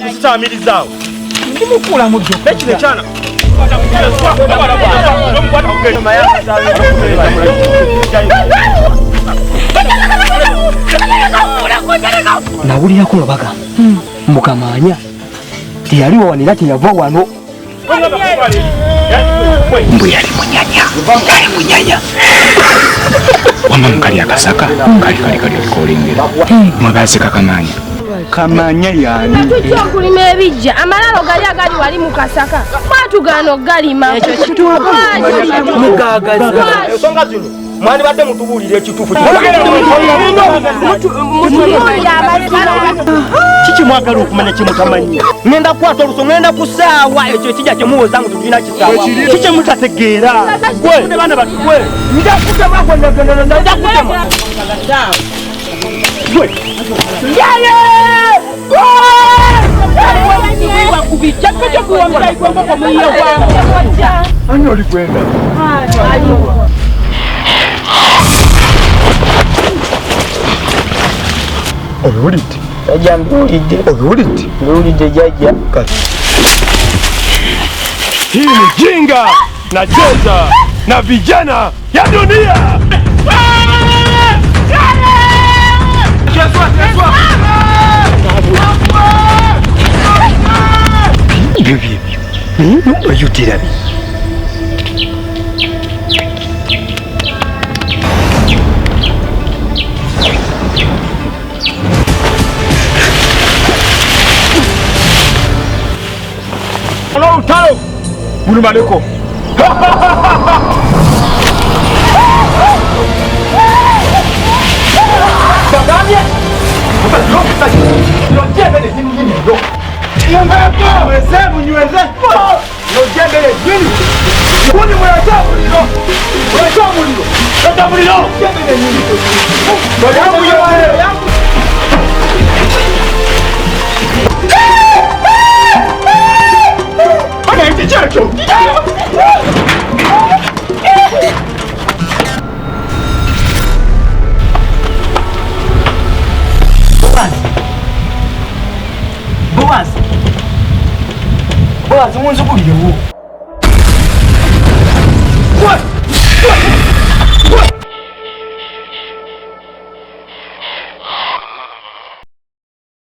Kusitamirizawo ndimukula mu jjo ekine kyana nawulirako Lubaga mukamanya teyali wawanira teyava wano mbu yali munyanya wama mukali akasaka kali kolengera mwabaze kakamanya kamanya yani kulima ebijja amalalo gali wali mu kasaka mwatugano galima ekyo kituufu mugagaza ensonga zino mwani badde mutubuulira ekituufu kiki mwagala okumanya kimutamanyi ngenda kukwata oluso ngenda kusaawa ekyo kijja kyemuwoza ngu tulina kisaawa kiki mutategeera gwe baana batu gwe ndakutema ndakutema gwe ani olikwenda Obiwulidde? Jajja mbiwulidde. Obiwulidde? Mbiwulidde jajja. Kati hii ni jinga nacheza na vijana ya dunia. Ibyo oyutirabi Ono utalo bulumaleko Sadamye Lojembele zingine ndo Yambako mweze munyweze Lojembele zingine Kuni mweza mulilo Mweza mulilo Mweza mulilo Lojembele zingine Lojembele yangu Ana iti chacho Boaz, munzu kuliwo.